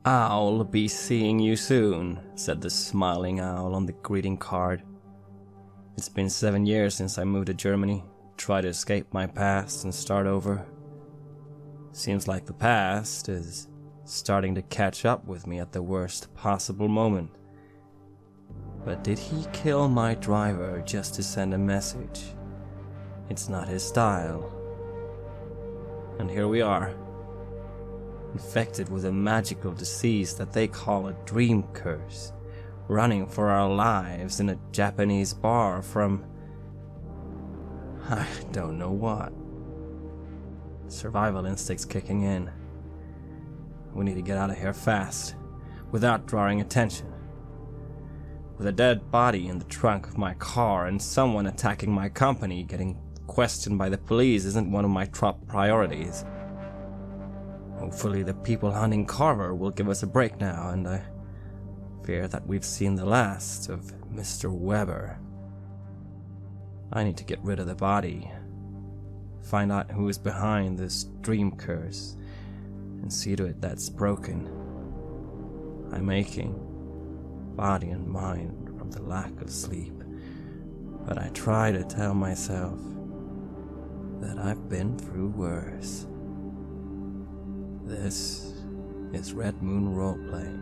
"I'll be seeing you soon," said the smiling owl on the greeting card. It's been 7 years since I moved to Germany, tried to escape my past and start over. Seems like the past is starting to catch up with me at the worst possible moment. But did he kill my driver just to send a message? It's not his style. And here we are, infected with a magical disease that they call a dream curse, running for our lives in a Japanese bar from I don't know what. Survival instincts kicking in. We need to get out of here fast, without drawing attention. With a dead body in the trunk of my car and someone attacking my company, getting questioned by the police isn't one of my top priorities. Hopefully the people hunting Carver will give us a break now, and I fear that we've seen the last of Mr. Weber. I need to get rid of the body, find out who is behind this dream curse, and see to it that's broken. I'm aching, body and mind, from the lack of sleep, but I try to tell myself that I've been through worse. This is Red Moon Roleplaying.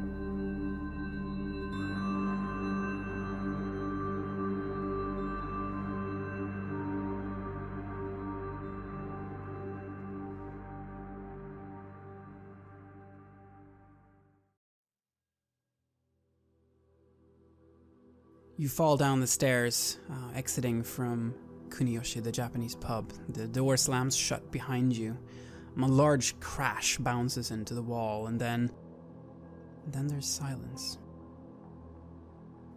You fall down the stairs, exiting from Kuniyoshi, the Japanese pub. The door slams shut behind you. A large crash bounces into the wall, and then there's silence.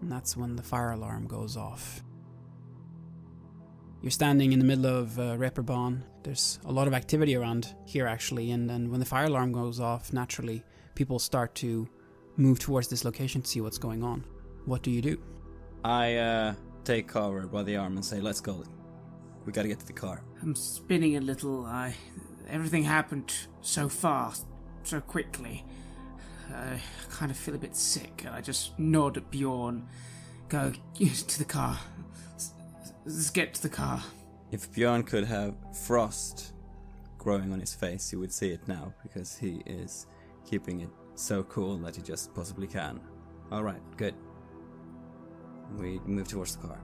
And that's when the fire alarm goes off. You're standing in the middle of Reeperbahn. There's a lot of activity around here, actually, and when the fire alarm goes off, naturally, people start to move towards this location to see what's going on. What do you do? I take Carver by the arm and say, "Let's go. We gotta get to the car." I'm spinning a little. Everything happened so fast, so quickly. I kind of feel a bit sick, and I just nod at Bjorn. Go to the car. Let's get to the car. If Bjorn could have frost growing on his face, you would see it now, because he is keeping it so cool that he just possibly can. Alright, good. We move towards the car.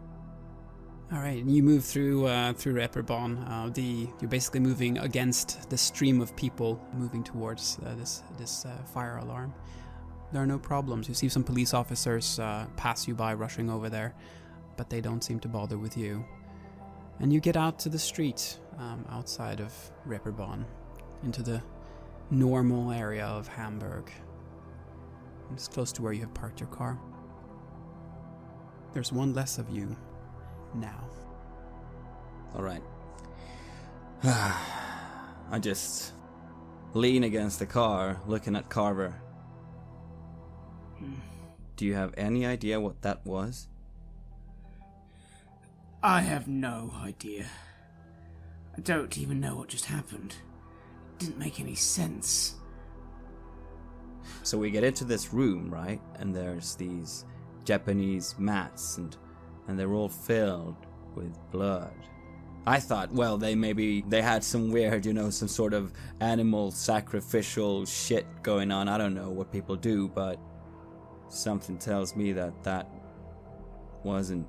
Alright, and you move through Reeperbahn. You're basically moving against the stream of people moving towards this fire alarm. There are no problems. You see some police officers pass you by, rushing over there, but they don't seem to bother with you. And you get out to the street outside of Reeperbahn, into the normal area of Hamburg. It's close to where you have parked your car. There's one less of you now. Alright. I just lean against the car, looking at Carver. Do you have any idea what that was? I have no idea. I don't even know what just happened. It didn't make any sense. So we get into this room, right? And there's these Japanese mats, and they're all filled with blood. I thought, well, they had some weird, some sort of animal sacrificial shit going on. I don't know what people do, but something tells me that wasn't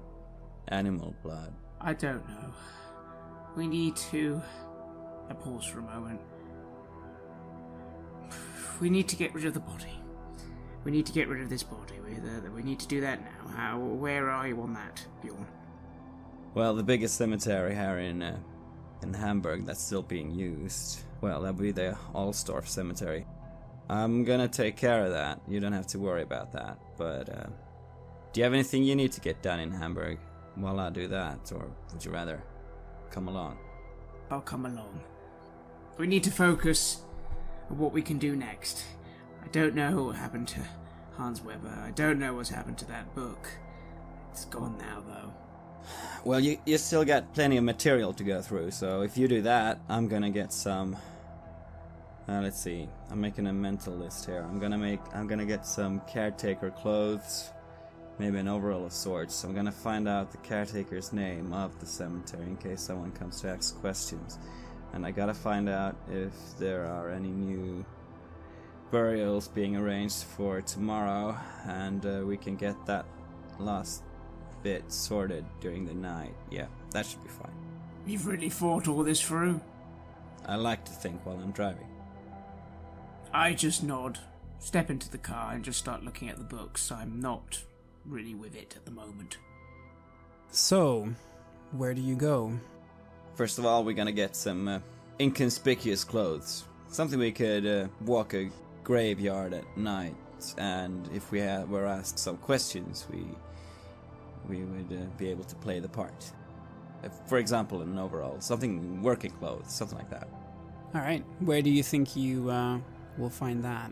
animal blood. I don't know. We need to... I pause for a moment. We need to get rid of the body. We need to get rid of this body. We need to do that now. Where are you on that, Bjorn? Well, the biggest cemetery here in Hamburg that's still being used. Well, that would be the Allstorf Cemetery. I'm gonna take care of that. You don't have to worry about that. But, do you have anything you need to get done in Hamburg while I do that? Or would you rather come along? I'll come along. We need to focus on what we can do next. I don't know what happened to Hans Weber. I don't know what's happened to that book. It's gone now, though. Well, you still got plenty of material to go through, so if you do that, I'm gonna get some Let's see. I'm making a mental list here. I'm gonna get some caretaker clothes, maybe an overall of sorts. I'm gonna find out the caretaker's name of the cemetery in case someone comes to ask questions. And I gotta find out if there are any new burials being arranged for tomorrow, and we can get that last bit sorted during the night. Yeah, that should be fine. You've really thought all this through? I like to think while I'm driving. I just nod, step into the car and just start looking at the books. I'm not really with it at the moment. So, where do you go? First of all, we're gonna get some inconspicuous clothes. Something we could walk a graveyard at night, and if we were asked some questions, we would be able to play the part. For example, an overall, something working clothes, something like that. Alright, where do you think you will find that?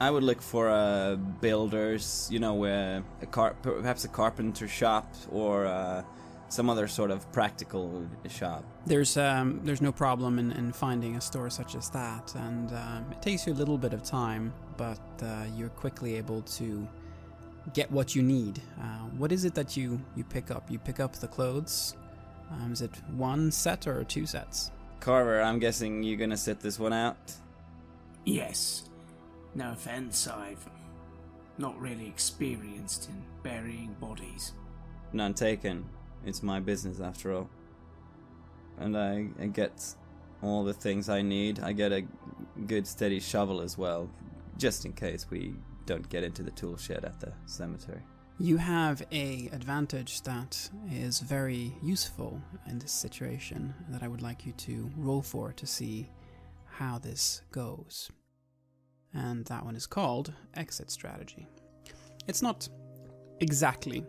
I would look for builders, perhaps a carpenter shop or some other sort of practical shop. There's no problem in finding a store such as that, and it takes you a little bit of time, but you're quickly able to get what you need. What is it that you pick up? You pick up the clothes. Is it one set or two sets? Carver, I'm guessing you're gonna sit this one out? Yes. No offense, I've not really experienced in burying bodies. None taken. It's my business after all. And I get all the things I need. I get a good steady shovel as well, just in case we don't get into the tool shed at the cemetery. You have an advantage that is very useful in this situation that I would like you to roll for to see how this goes. And that one is called Exit Strategy. It's not exactly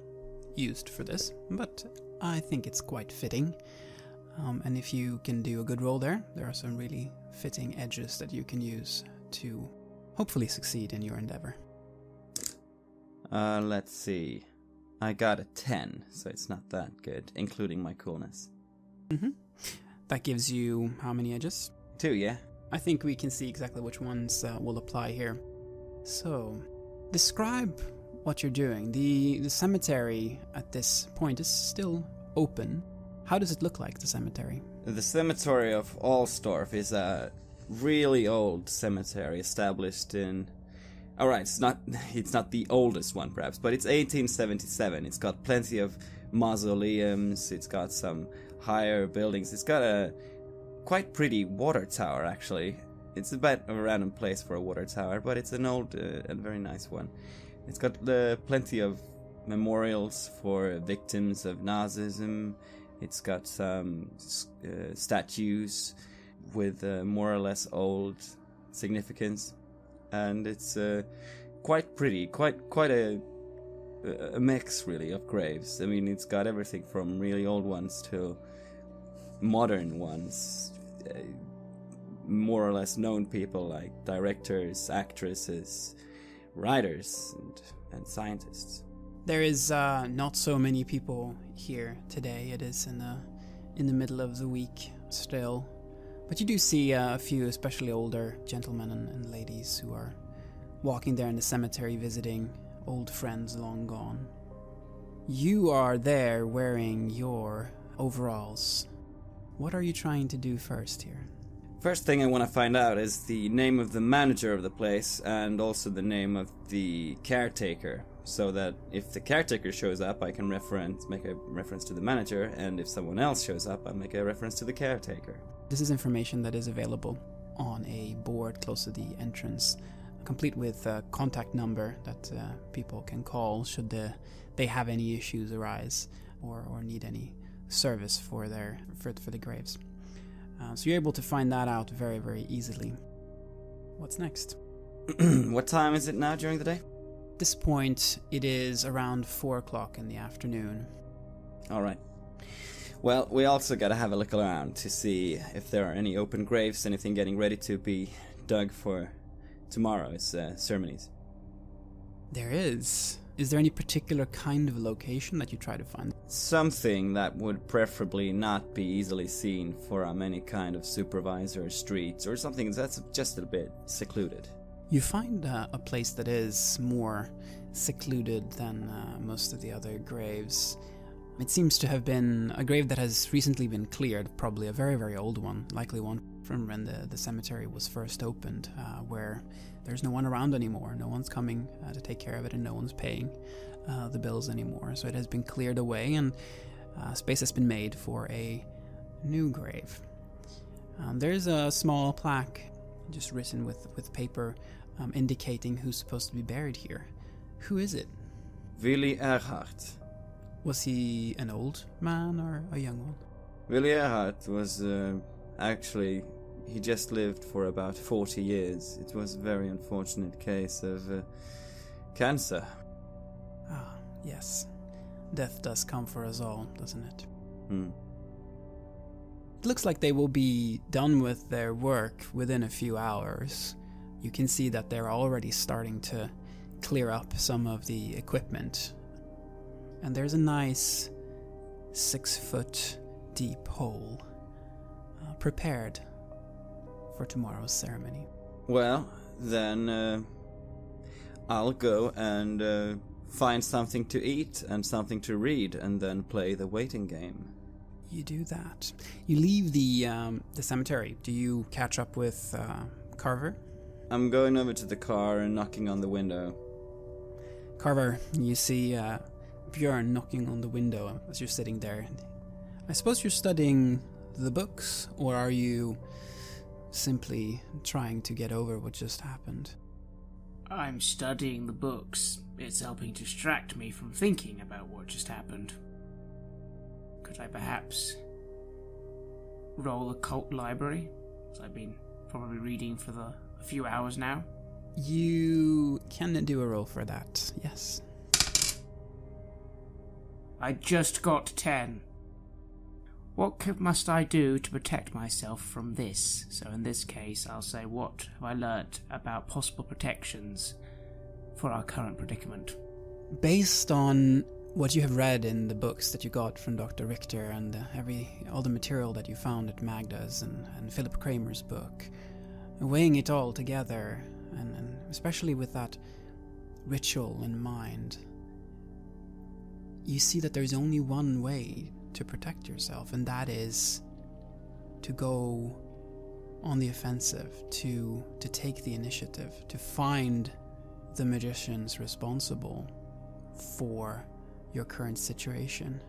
used for this, but I think it's quite fitting. And if you can do a good roll there are some really fitting edges that you can use to hopefully succeed in your endeavor. Let's see. I got a 10, so it's not that good, including my coolness. Mm-hmm. That gives you how many edges? 2, yeah? I think we can see exactly which ones will apply here. So, describe what you're doing. The cemetery at this point is still open. How does it look like, the cemetery? The cemetery of Allstorf is a really old cemetery established in... Alright, it's not the oldest one perhaps, but it's 1877. It's got plenty of mausoleums, it's got some higher buildings, it's got a quite pretty water tower actually. It's a bit of a random place for a water tower, but it's an old and very nice one. It's got plenty of memorials for victims of Nazism. It's got some statues with more or less old significance. And it's quite pretty, quite a mix really of graves. I mean, it's got everything from really old ones to modern ones, more or less known people like directors, actresses, writers, and scientists. There is not so many people here today. It is in the middle of the week still. But you do see a few, especially older gentlemen and ladies who are walking there in the cemetery visiting old friends long gone. You are there wearing your overalls. What are you trying to do first here? First thing I want to find out is the name of the manager of the place and also the name of the caretaker, so that if the caretaker shows up, I can make a reference to the manager, and if someone else shows up, I'll make a reference to the caretaker. This is information that is available on a board close to the entrance, complete with a contact number that people can call should they have any issues arise or need any service for the graves. So you're able to find that out very, very easily. What's next? What time is it now during the day? At this point, it is around 4 o'clock in the afternoon. All right. Well, we also gotta have a look around to see if there are any open graves, anything getting ready to be dug for tomorrow's ceremonies. There is. Is there any particular kind of location that you try to find? Something that would preferably not be easily seen from any kind of supervisor streets, or something that's just a bit secluded. You find a place that is more secluded than most of the other graves. It seems to have been a grave that has recently been cleared, probably a very, very old one, likely one from when the cemetery was first opened, where there's no one around anymore. No one's coming to take care of it, and no one's paying the bills anymore. So it has been cleared away, and space has been made for a new grave. There's a small plaque just written with paper indicating who's supposed to be buried here. Who is it? Willy Erhardt. Was he an old man or a young one? Willy Erhardt was actually, he just lived for about 40 years. It was a very unfortunate case of cancer. Ah, yes. Death does come for us all, doesn't it? It looks like they will be done with their work within a few hours. You can see that they're already starting to clear up some of the equipment. And there's a nice 6-foot deep hole prepared for tomorrow's ceremony. Well, then I'll go and find something to eat and something to read, and then play the waiting game. You do that. You leave the cemetery. Do you catch up with Carver? I'm going over to the car and knocking on the window. Carver, you see Bjorn knocking on the window as you're sitting there. I suppose you're studying the books, or are you simply trying to get over what just happened? I'm studying the books. It's helping distract me from thinking about what just happened. Could I perhaps roll a Kult library? As I've been probably reading for a few hours now. You can do a roll for that, yes. I just got 10. What must I do to protect myself from this? So in this case, I'll say, what have I learnt about possible protections for our current predicament? Based on what you have read in the books that you got from Dr. Richter and all the material that you found at Magda's and Philip Kramer's book, weighing it all together, and especially with that ritual in mind, you see that there's only one way to protect yourself, and that is to go on the offensive, to take the initiative, to find the magicians responsible for your current situation,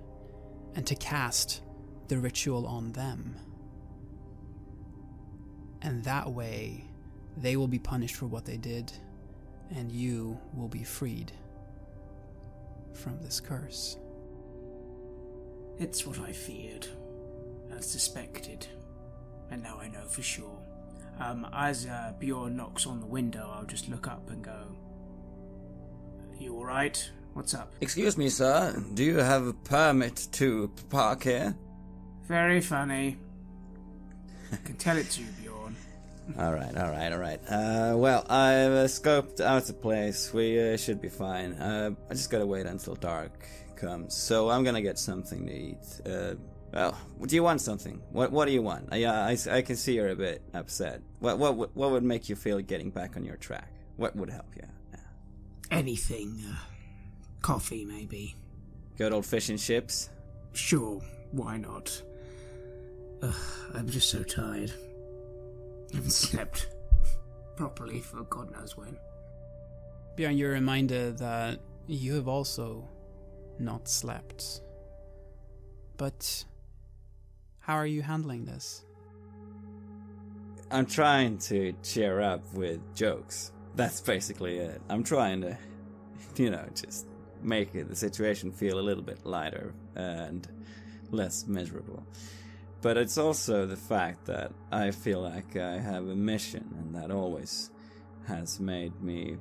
and to cast the ritual on them. And that way, they will be punished for what they did, and you will be freed from this curse. It's what I feared and suspected, and now I know for sure. As Bjorn knocks on the window, I'll just look up and go, "You alright? What's up?" Excuse me, sir. Do you have a permit to park here? Very funny. I can tell it to you, Bjorn. Alright. Well, I've scoped out the place. We should be fine. I just gotta wait until dark comes. So I'm gonna get something to eat. Well, do you want something? What do you want? I can see you're a bit upset. What would make you feel getting back on your track? What would help you? Yeah. Anything. Coffee, maybe. Good old fish and chips? Sure, why not? I'm just so tired. I haven't slept properly for God knows when. Bjorn, you're reminded that you have also not slept. But how are you handling this? I'm trying to cheer up with jokes. That's basically it. I'm trying to, just make the situation feel a little bit lighter and less miserable. But it's also the fact that I feel like I have a mission, and that always has made me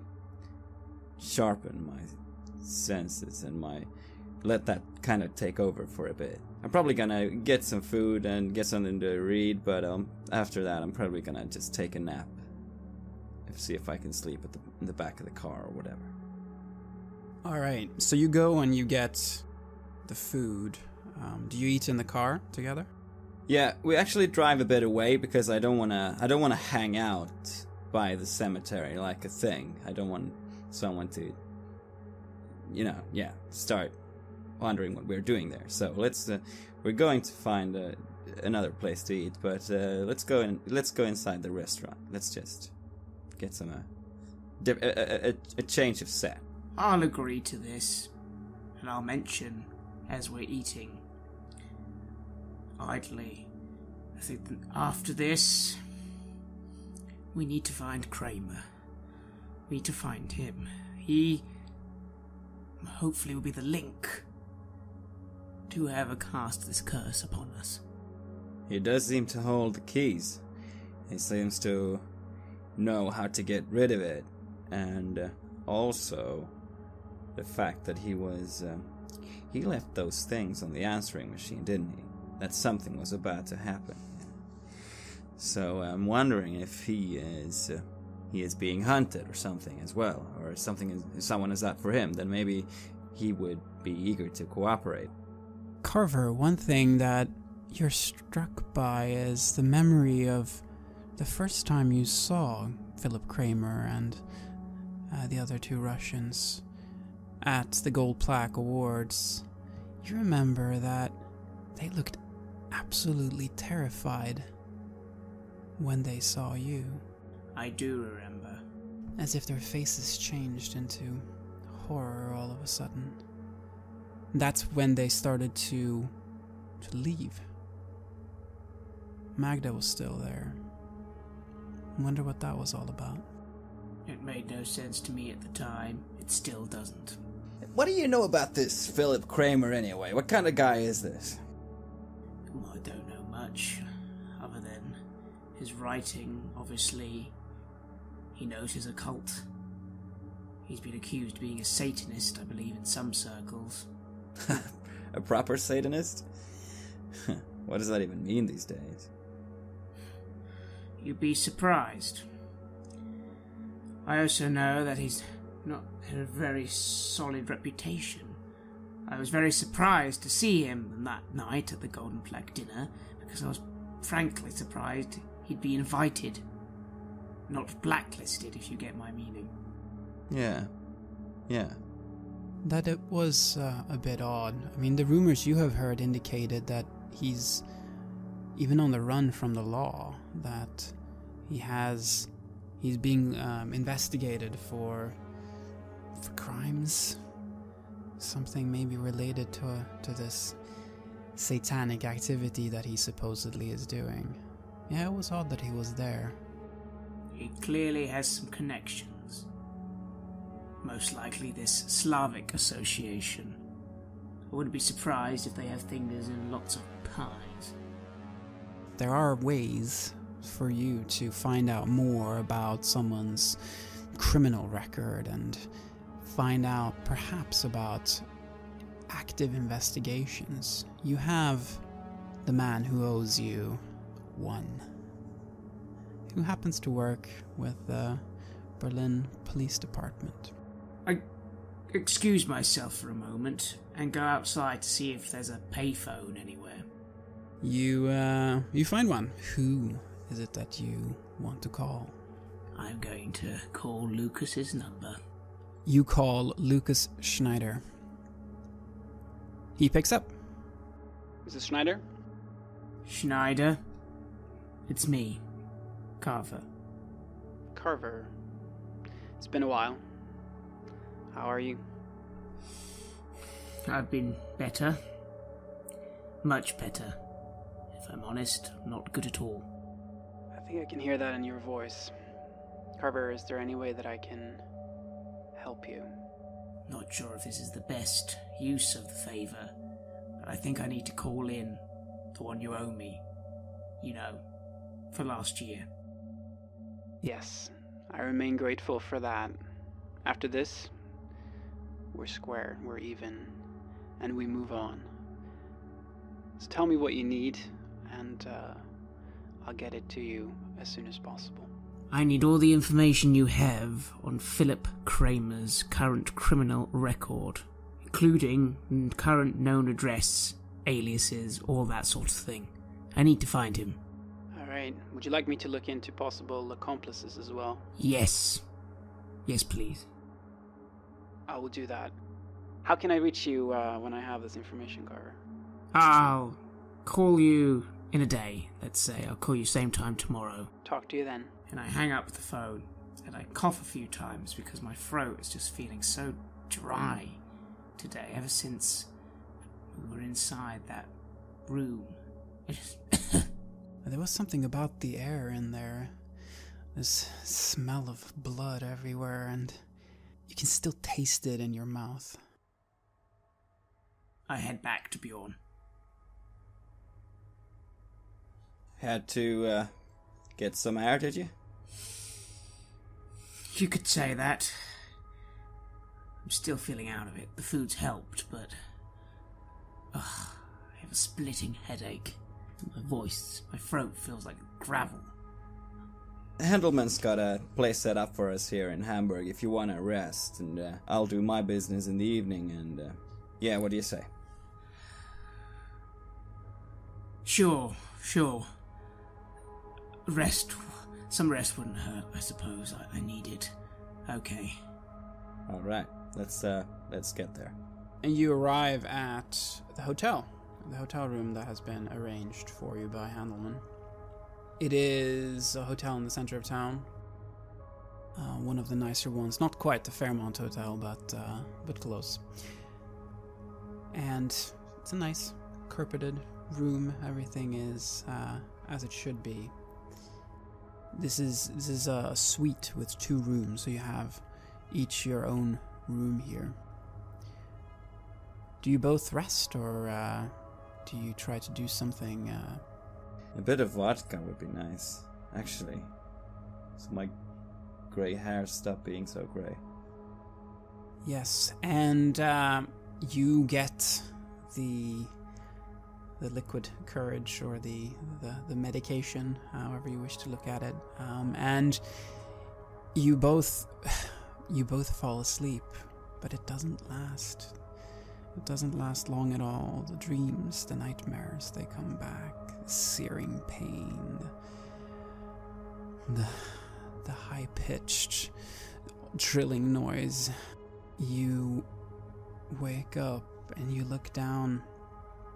sharpen my senses and let that kind of take over for a bit. I'm probably gonna get some food and get something to read, but after that I'm probably gonna just take a nap. See if I can sleep in the back of the car or whatever. All right, so you go and you get the food. Do you eat in the car together? Yeah, we actually drive a bit away because I don't wanna hang out by the cemetery like a thing. I don't want someone to, start wondering what we're doing there. So we're going to find another place to eat, but let's go inside the restaurant. Let's just get some a change of set. I'll agree to this, and I'll mention as we're eating idly, I think that after this we need to find Kramer. We need to find him. He hopefully will be the link to whoever cast this curse upon us. He does seem to hold the keys. He seems to know how to get rid of it, and also the fact that he left those things on the answering machine, didn't he? That something was about to happen. So I'm wondering if he is being hunted or something as well, or if someone is out for him. Then maybe he would be eager to cooperate. Carver, one thing that you're struck by is the memory of the first time you saw Philip Kramer and the other two Russians at the Gold Plaque Awards. You remember that they looked absolutely terrified when they saw you. I do remember. As if their faces changed into horror all of a sudden. That's when they started to leave. Magda was still there. Wonder what that was all about. It made no sense to me at the time. It still doesn't. What do you know about this Philip Kramer anyway? What kind of guy is this? Well, I don't know much, other than his writing. Obviously, he knows his occult. He's been accused of being a Satanist, I believe, in some circles. A proper Satanist? What does that even mean these days? You'd be surprised. I also know that he's not had a very solid reputation. I was very surprised to see him that night at the Golden Plaque dinner, because I was frankly surprised he'd be invited, not blacklisted, if you get my meaning. Yeah. That it was a bit odd. I mean, the rumors you have heard indicated that he's even on the run from the law, that he's being investigated for crimes, something maybe related to this satanic activity that he supposedly is doing. Yeah, it was odd that he was there. He clearly has some connections. Most likely this Slavic association. I wouldn't be surprised if they have fingers in lots of pies. There are ways for you to find out more about someone's criminal record and find out perhaps about active investigations. You have the man who owes you one, who happens to work with the Berlin Police Department. I excuse myself for a moment and go outside to see if there's a payphone anywhere. You find one. Who is it that you want to call? I'm going to call Lucas's number. You call Lucas Schneider. He picks up. Is this Schneider? Schneider? It's me, Carver. Carver. It's been a while. How are you? I've been better. Much better. If I'm honest, not good at all. I think I can hear that in your voice. Carver, is there any way that I can help you? Not sure if this is the best use of the favor, but I think I need to call in the one you owe me. You know, for last year. Yes, I remain grateful for that. After this, we're square, we're even, and we move on. So tell me what you need, and I'll get it to you as soon as possible. I need all the information you have on Philip Kramer's current criminal record, including current known address, aliases, all that sort of thing. I need to find him. Alright, would you like me to look into possible accomplices as well? Yes. Yes, please. I will do that. How can I reach you when I have this information, Carver? I'll call you in a day, let's say. I'll call you same time tomorrow. Talk to you then. And I hang up the phone, and I cough a few times because my throat is just feeling so dry today, ever since we were inside that room. There was something about the air in there. This smell of blood everywhere, and you can still taste it in your mouth. I head back to Bjorn. Had to get some air, did you? You could say that. I'm still feeling out of it. The food's helped, but I have a splitting headache. My voice, my throat feels like gravel. Handelman's got a place set up for us here in Hamburg if you want to rest, and I'll do my business in the evening, and yeah, what do you say? Sure. Some rest wouldn't hurt, I suppose. I need it. Okay. Alright, let's get there. And you arrive at the hotel room that has been arranged for you by Handelman. It is a hotel in the center of town. One of the nicer ones. Not quite the Fairmont Hotel, but close. And it's a nice, carpeted room. Everything is as it should be. This is a suite with 2 rooms, so you have each your own room here. Do you both rest, or do you try to do something? A bit of vodka would be nice, actually. So my grey hair stop being so grey. Yes, and you get the liquid courage, or the medication, however you wish to look at it, and you both fall asleep, but it doesn't last. It doesn't last long at all. The dreams, the nightmares, they come back. The searing pain, the high-pitched drilling noise. You wake up and you look down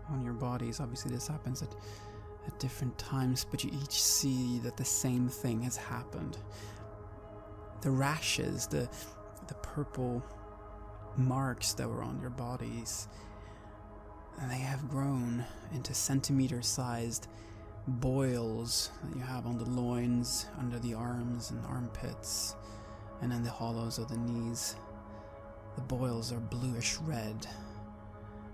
on your bodies. Obviously this happens at different times, but you each see that the same thing has happened. The rashes, the purple marks that were on your bodies, they have grown into centimeter-sized boils that you have on the loins, under the arms and armpits, and in the hollows of the knees. The boils are bluish red,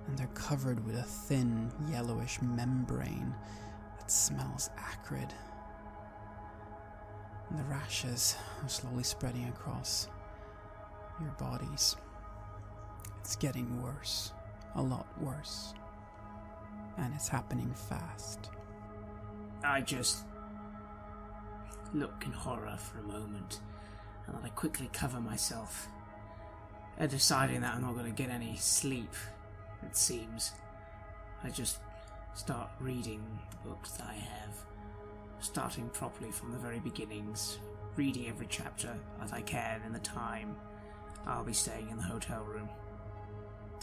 and they're covered with a thin, yellowish membrane that smells acrid. And the rashes are slowly spreading across your bodies. It's getting worse, a lot worse, and it's happening fast. I just look in horror for a moment, and then I quickly cover myself, deciding that I'm not going to get any sleep, it seems. I just start reading the books that I have, starting properly from the very beginnings, reading every chapter as I can in the time I'll be staying in the hotel room.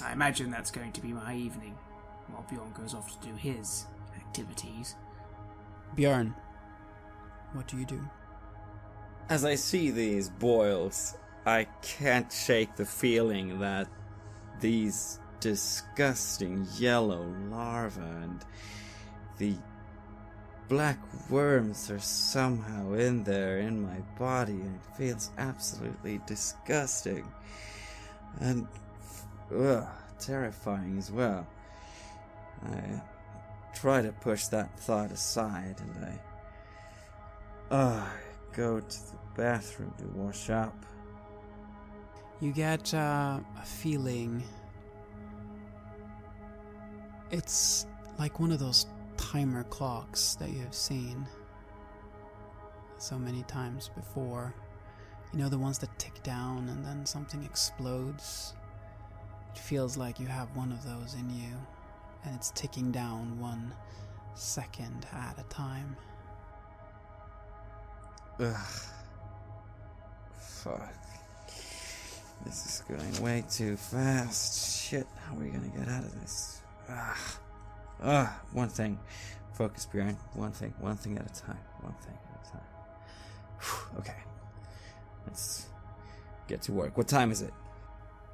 I imagine that's going to be my evening, while Bjorn goes off to do his activities. Bjorn, what do you do? As I see these boils, I can't shake the feeling that these disgusting yellow larvae and the black worms are somehow in there in my body, and it feels absolutely disgusting and terrifying as well. I try to push that thought aside, and I go to the bathroom to wash up. You get a feeling. It's like one of those timer clocks that you have seen. so many times before. You know, the ones that tick down and then something explodes. It feels like you have one of those in you, and it's ticking down 1 second at a time. Ugh. Fuck. This is going way too fast. Shit, how are we gonna get out of this? One thing. Focus, Bjorn. One thing at a time. One thing at a time. Whew, okay. Let's get to work. What time is it?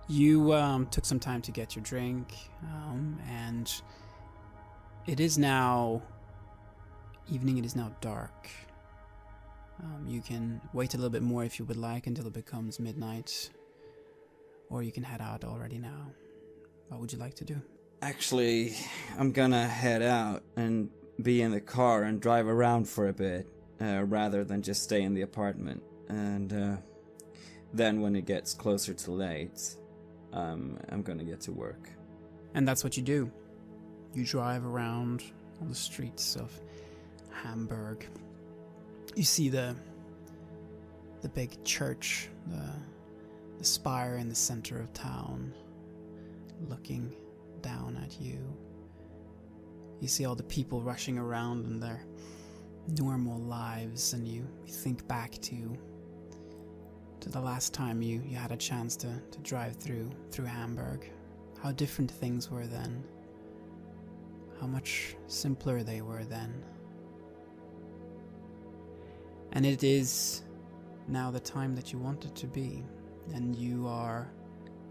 You took some time to get your drink, and it is now evening. It is now dark. You can wait a little bit more if you would like until it becomes midnight, or you can head out already now. What would you like to do? Actually, I'm gonna head out and be in the car and drive around for a bit, rather than just stay in the apartment. And then when it gets closer to late, I'm gonna get to work. And that's what you do. You drive around on the streets of Hamburg. You see the big church, the spire in the center of town, looking down at you. You see all the people rushing around in their normal lives, and you think back to the last time you had a chance to drive through Hamburg. How different things were then. How much simpler they were then. And it is now the time that you want it to be, and you are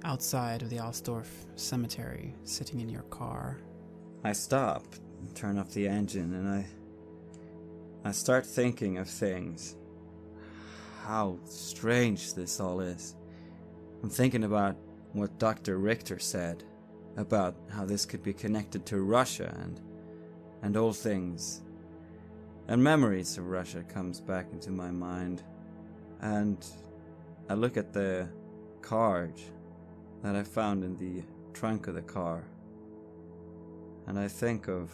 outside of the Alsdorf cemetery, sitting in your car. I stop, turn off the engine, and I start thinking of things. How strange this all is. I'm thinking about what Dr. Richter said about how this could be connected to Russia and old things. And memories of Russia comes back into my mind. And I look at the card that I found in the trunk of the car. And I think of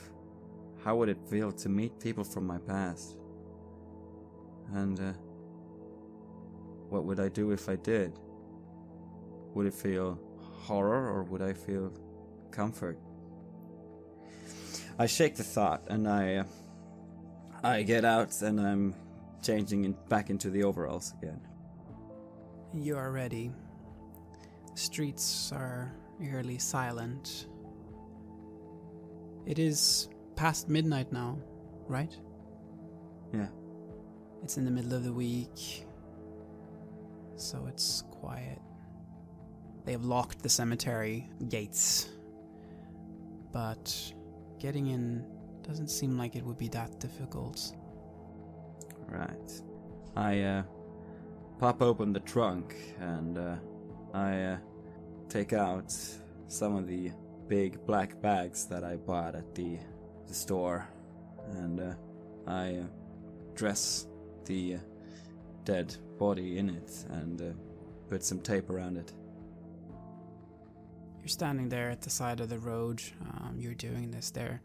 how would it feel to meet people from my past. And what would I do if I did? Would it feel horror or would I feel comfort? I shake the thought and I get out and I'm changing back into the overalls again. You are ready. The streets are eerily silent. It is past midnight now, right? Yeah. It's in the middle of the week, so it's quiet. They have locked the cemetery gates, but getting in doesn't seem like it would be that difficult. Right. I pop open the trunk and I take out some of the big black bags that I bought at the store, and I dress the dead body in it and put some tape around it. You're standing there at the side of the road. You're doing this there.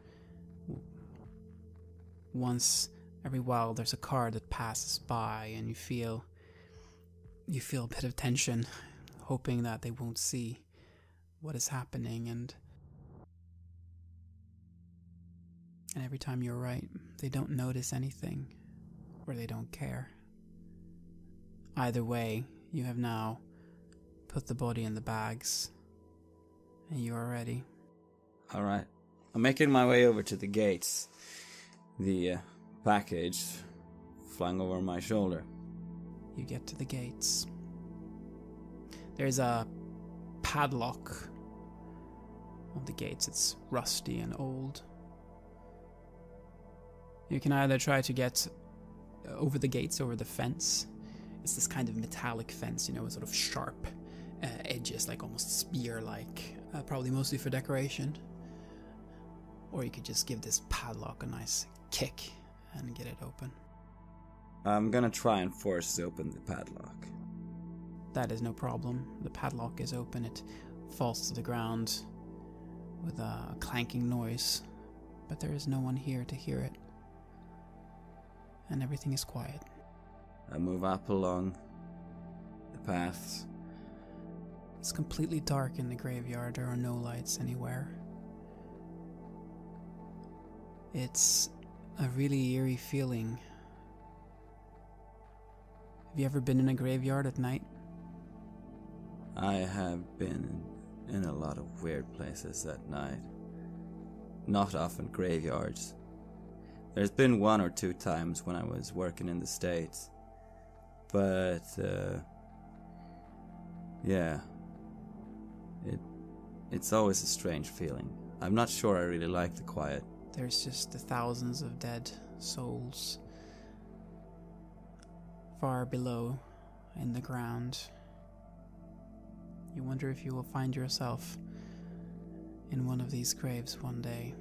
Once every while there's a car that passes by and you feel a bit of tension, hoping that they won't see what is happening, and every time you're right, they don't notice anything, or they don't care. Either way, you have now put the body in the bags, and you are ready. Alright. I'm making my way over to the gates. The package flung over my shoulder. You get to the gates. There's a padlock on the gates. It's rusty and old. You can either try to get over the gates, over the fence. It's this kind of metallic fence, with sort of sharp edges, like almost spear-like, probably mostly for decoration. Or you could just give this padlock a nice kick and get it open. I'm gonna try and force open the padlock. That is no problem. The padlock is open. It falls to the ground with a clanking noise, but there is no one here to hear it. And everything is quiet. I move up along the paths. It's completely dark in the graveyard. There are no lights anywhere. It's a really eerie feeling. Have you ever been in a graveyard at night? I have been in a lot of weird places at night. Not often graveyards. There's been 1 or 2 times when I was working in the States. But, yeah. It's always a strange feeling. I'm not sure I really like the quiet. There's just the thousands of dead souls far below in the ground. You wonder if you will find yourself in one of these graves one day,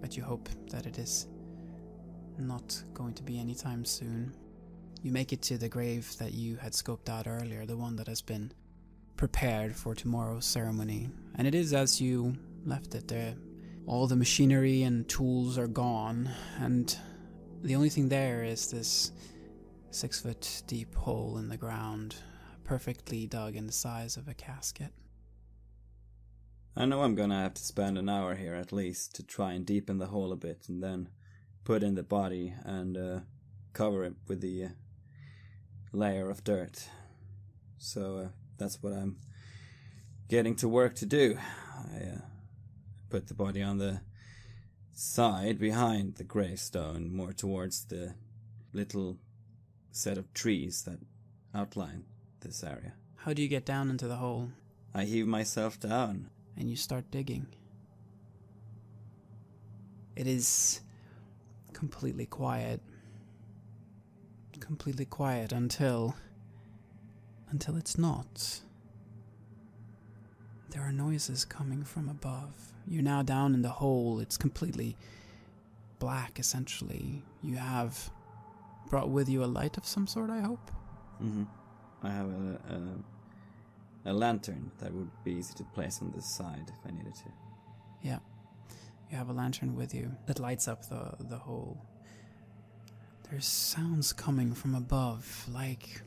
but you hope that it is not going to be anytime soon. You make it to the grave that you had scoped out earlier, the one that has been prepared for tomorrow's ceremony, and it is as you left it there. All the machinery and tools are gone, and the only thing there is this 6-foot deep hole in the ground, perfectly dug in the size of a casket. I know I'm gonna have to spend an hour here at least to try and deepen the hole a bit and then put in the body and cover it with the layer of dirt. So that's what I'm getting to work to do. I put the body on the side behind the gravestone, more towards the little set of trees that outline this area. How do you get down into the hole? I heave myself down. And you start digging. It is completely quiet. Completely quiet until it's not. There are noises coming from above. You're now down in the hole. It's completely black, essentially. You have brought with you a light of some sort, I hope? Mm-hmm. I have a lantern that would be easy to place on the side if I needed to. Yeah. You have a lantern with you that lights up the hole. There's sounds coming from above, like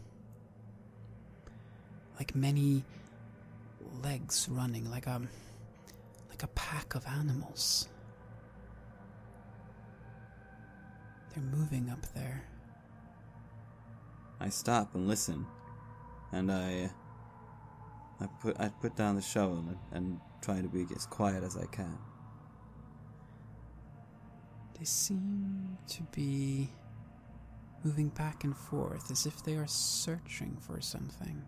many legs running, like a pack of animals. They're moving up there. I stop and listen, and I put down the shovel and try to be as quiet as I can. They seem to be moving back and forth as if they are searching for something.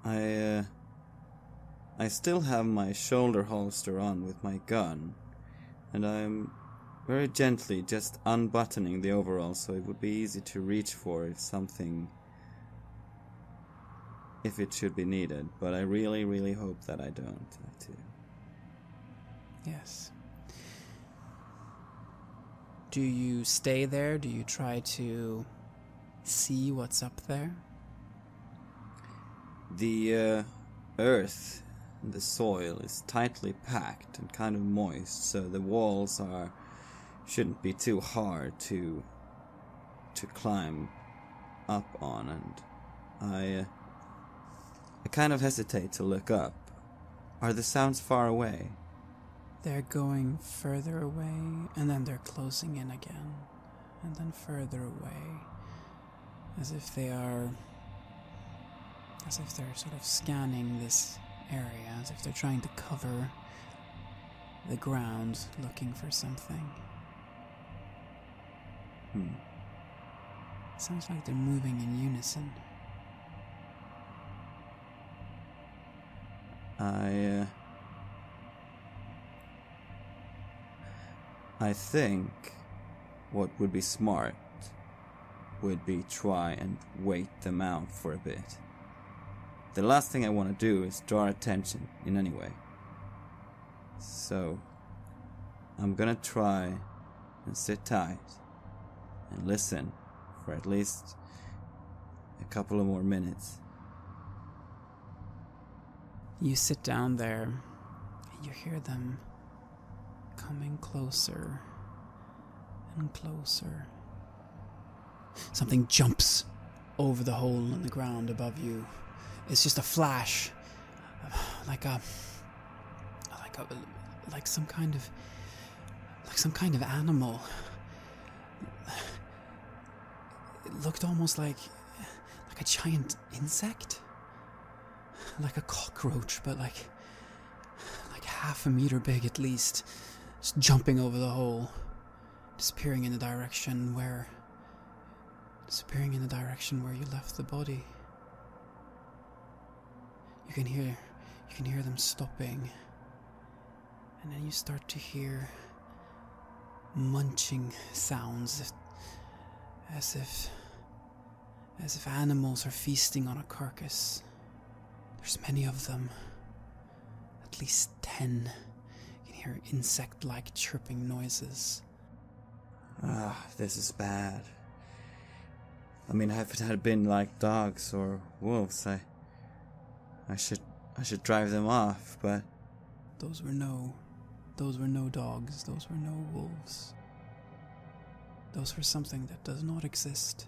I still have my shoulder holster on with my gun, and I'm very gently just unbuttoning the overall so it would be easy to reach for if it should be needed, but I really, really hope that I don't have to. Yes. Do you stay there? Do you try to see what's up there? The earth and the soil is tightly packed and kind of moist, so the walls shouldn't be too hard to climb up on, and I kind of hesitate to look up. Are the sounds far away? They're going further away, and then they're closing in again, and then further away, as if they're sort of scanning this area, as if they're trying to cover the ground, looking for something. It sounds like they're moving in unison. I think what would be smart would be try and wait them out for a bit. The last thing I want to do is draw attention in any way. So, I'm gonna try and sit tight and listen for at least a couple of more minutes. You sit down there, and you hear them coming closer and closer. Something jumps over the hole in the ground above you. It's just a flash, like some kind of animal. It looked almost like a giant insect, like a cockroach, but like half a meter big at least, just jumping over the hole, disappearing in the direction where you left the body. You can hear them stopping, and then you start to hear munching sounds, as if animals are feasting on a carcass. There's many of them, at least 10. You can hear insect-like chirping noises. This is bad. I mean, if it had been like dogs or wolves, I should drive them off, but Those were no dogs, those were no wolves. Those were something that does not exist.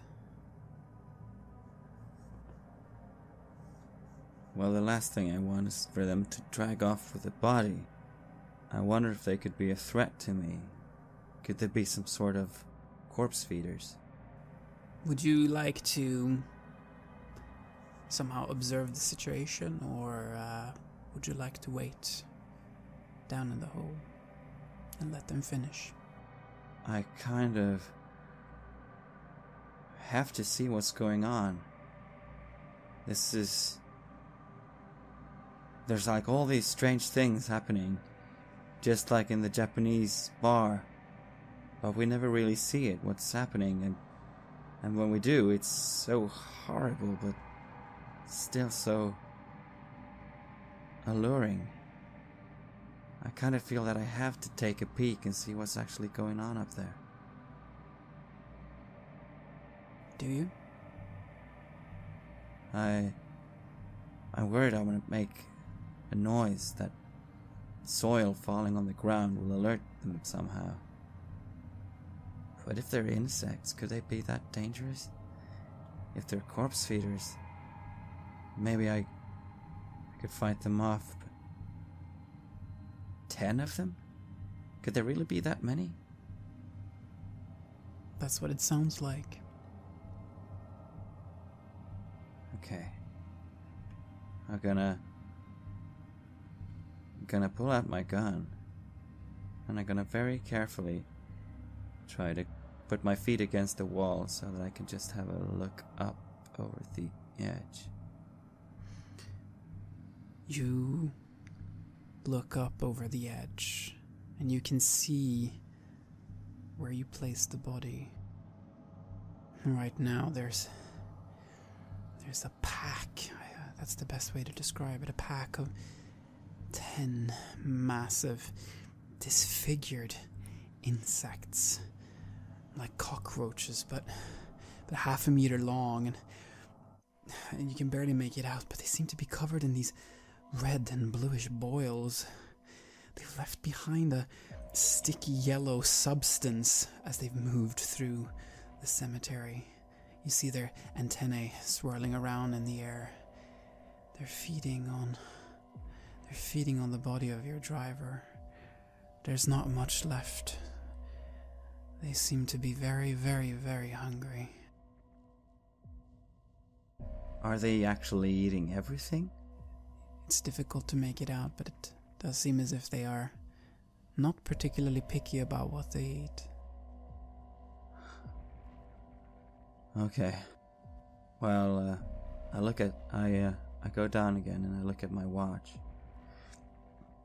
well, the last thing I want is for them to drag off with a body. I wonder if they could be a threat to me. Could there be some sort of corpse feeders? Would you like to somehow observe the situation, or would you like to wait down in the hole and let them finish? I kind of have to see what's going on. There's like all these strange things happening, just like in the Japanese bar, but we never really see it, what's happening, and when we do, it's so horrible, but still so alluring. I kind of feel that I have to take a peek and see what's actually going on up there. Do you? I'm worried I'm gonna make a noise that soil falling on the ground will alert them somehow. But if they're insects, could they be that dangerous? If they're corpse feeders, maybe I could fight them off. But 10 of them? Could there really be that many? That's what it sounds like. Okay. I'm gonna pull out my gun, and I'm gonna very carefully try to put my feet against the wall so that I can just have a look up over the edge. You look up over the edge, and you can see where you placed the body. Right now, there's a pack. That's the best way to describe it. A pack of 10 massive, disfigured insects, like cockroaches, but half a meter long, and you can barely make it out. But they seem to be covered in these red and bluish boils. They've left behind a sticky yellow substance as they've moved through the cemetery. You see their antennae swirling around in the air. They're feeding on the body of your driver. There's not much left. They seem to be very, very, very hungry. Are they actually eating everything? It's difficult to make it out, but it does seem as if they are not particularly picky about what they eat. Okay. Well, I go down again and I look at my watch.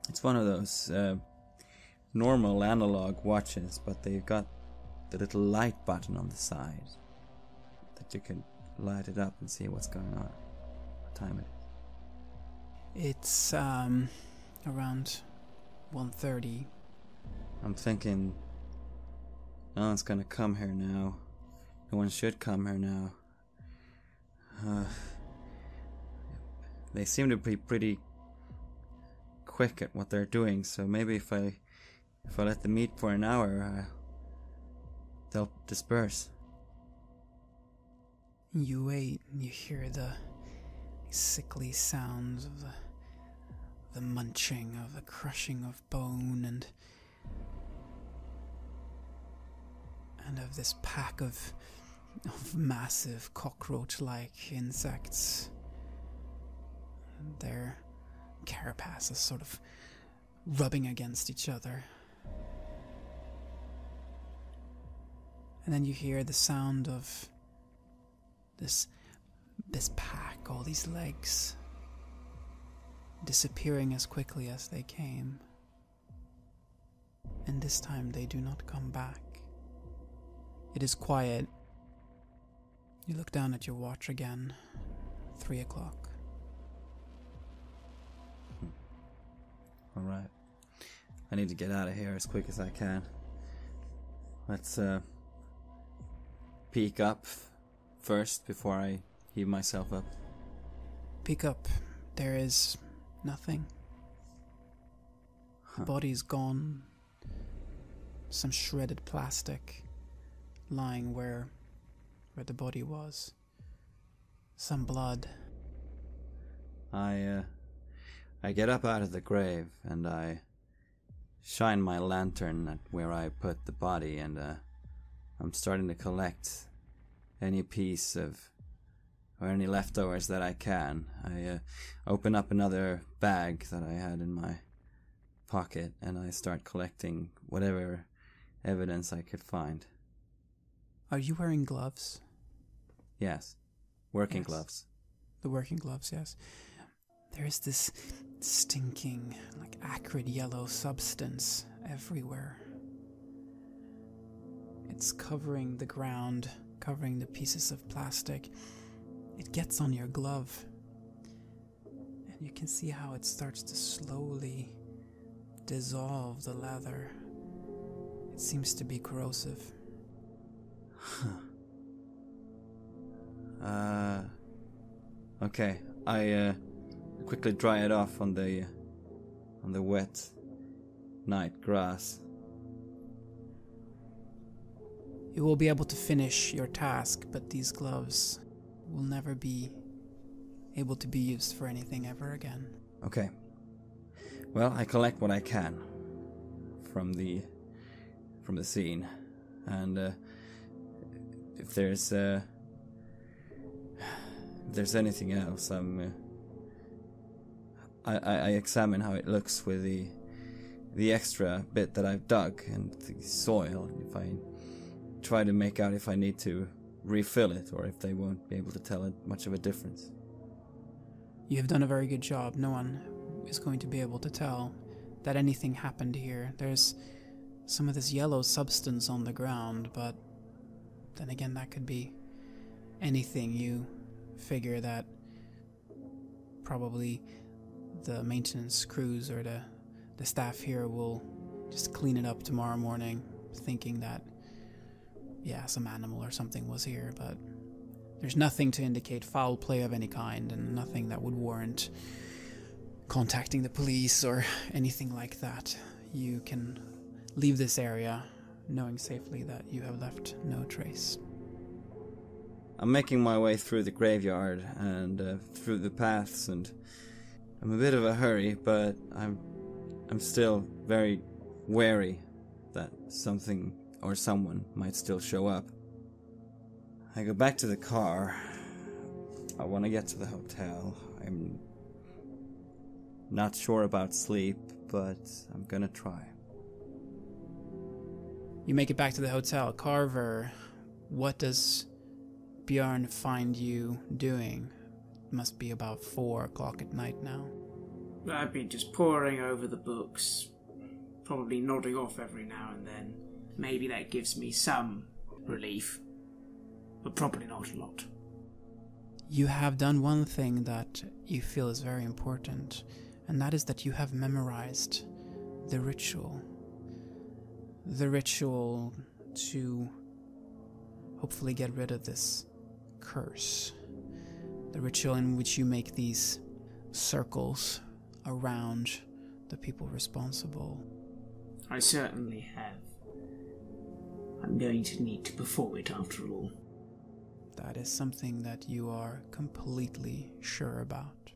It's one of those normal analog watches, but they've got the little light button on the side that you can light it up and see what's going on. What time it is. It's around 1:30. I'm thinking, no one's gonna come here now. No one should come here now. They seem to be pretty quick at what they're doing, so maybe if I let them eat for an hour, they'll disperse. You wait, and you hear the sickly sounds of the munching, of the crushing of bone, and of this pack of massive cockroach-like insects. Their carapaces sort of rubbing against each other. And then you hear the sound of this pack, all these legs, disappearing as quickly as they came. And this time they do not come back. It is quiet. You look down at your watch again. 3 o'clock. Alright. I need to get out of here as quick as I can. Let's peek up first before I heave myself up. Peek up. There is nothing. The body's gone. Some shredded plastic lying where the body was. Some blood. I get up out of the grave and I shine my lantern at where I put the body, and I'm starting to collect any piece of or any leftovers that I can. I open up another bag that I had in my pocket and I start collecting whatever evidence I could find. Are you wearing gloves? Yes. Working Yes. gloves. The working gloves, yes. There is this stinking, like acrid yellow substance everywhere. It's covering the ground, covering the pieces of plastic. It gets on your glove. And you can see how it starts to slowly dissolve the leather. It seems to be corrosive. Okay. I quickly dry it off on the wet night grass. You will be able to finish your task, but these gloves will never be able to be used for anything ever again. Okay. Well, I collect what I can from the scene, and if there's anything else, I examine how it looks with the extra bit that I've dug and the soil. If I try to make out if I need to refill it or if they won't be able to tell much of a difference. You have done a very good job. No one is going to be able to tell that anything happened here. There's some of this yellow substance on the ground, but then again, that could be anything. You figure that probably the maintenance crews or the staff here will just clean it up tomorrow morning, thinking that, yeah, some animal or something was here, but there's nothing to indicate foul play of any kind, and nothing that would warrant contacting the police or anything like that. You can leave this area knowing safely that you have left no trace. I'm making my way through the graveyard and through the paths, and I'm a bit of a hurry, but I'm still very wary that something or someone might still show up. I go back to the car. I want to get to the hotel. I'm not sure about sleep, but I'm gonna try. You make it back to the hotel. Carver, what does Bjorn find you doing? It must be about 4 o'clock at night now. I've been just poring over the books, probably nodding off every now and then. Maybe that gives me some relief, but probably not a lot. You have done one thing that you feel is very important, and that is that you have memorized the ritual. The ritual to hopefully get rid of this curse. The ritual in which you make these circles around the people responsible. I certainly have. I'm going to need to perform it after all. That is something that you are completely sure about.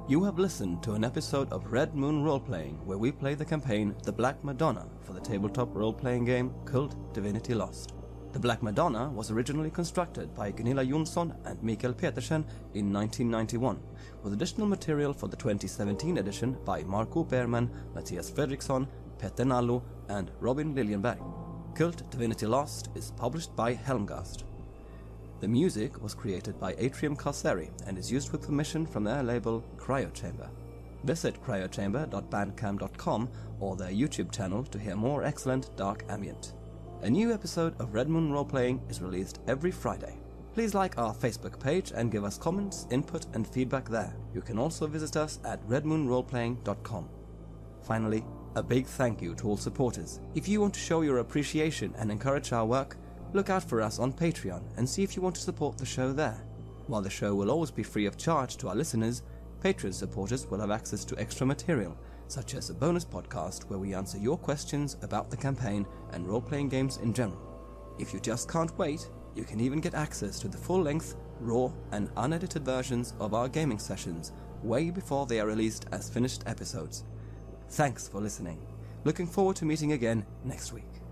You have listened to an episode of Red Moon Roleplaying, where we play the campaign The Black Madonna for the tabletop role-playing game Kult, Divinity Lost. The Black Madonna was originally constructed by Gunilla Jonsson and Mikael Petersen in 1991, with additional material for the 2017 edition by Marco Berman, Matthias Fredriksson, Petter Nallo, and Robin Liljenberg. Kult, Divinity Lost is published by Helmgast. The music was created by Atrium Carceri and is used with permission from their label Cryochamber. Visit cryochamber.bandcamp.com or their YouTube channel to hear more excellent dark ambient. A new episode of Red Moon Roleplaying is released every Friday. Please like our Facebook page and give us comments, input and feedback there. You can also visit us at redmoonroleplaying.com. Finally, a big thank you to all supporters. If you want to show your appreciation and encourage our work, look out for us on Patreon and see if you want to support the show there. While the show will always be free of charge to our listeners, Patreon supporters will have access to extra material, such as a bonus podcast where we answer your questions about the campaign and role-playing games in general. If you just can't wait, you can even get access to the full-length, raw and unedited versions of our gaming sessions way before they are released as finished episodes. Thanks for listening. Looking forward to meeting again next week.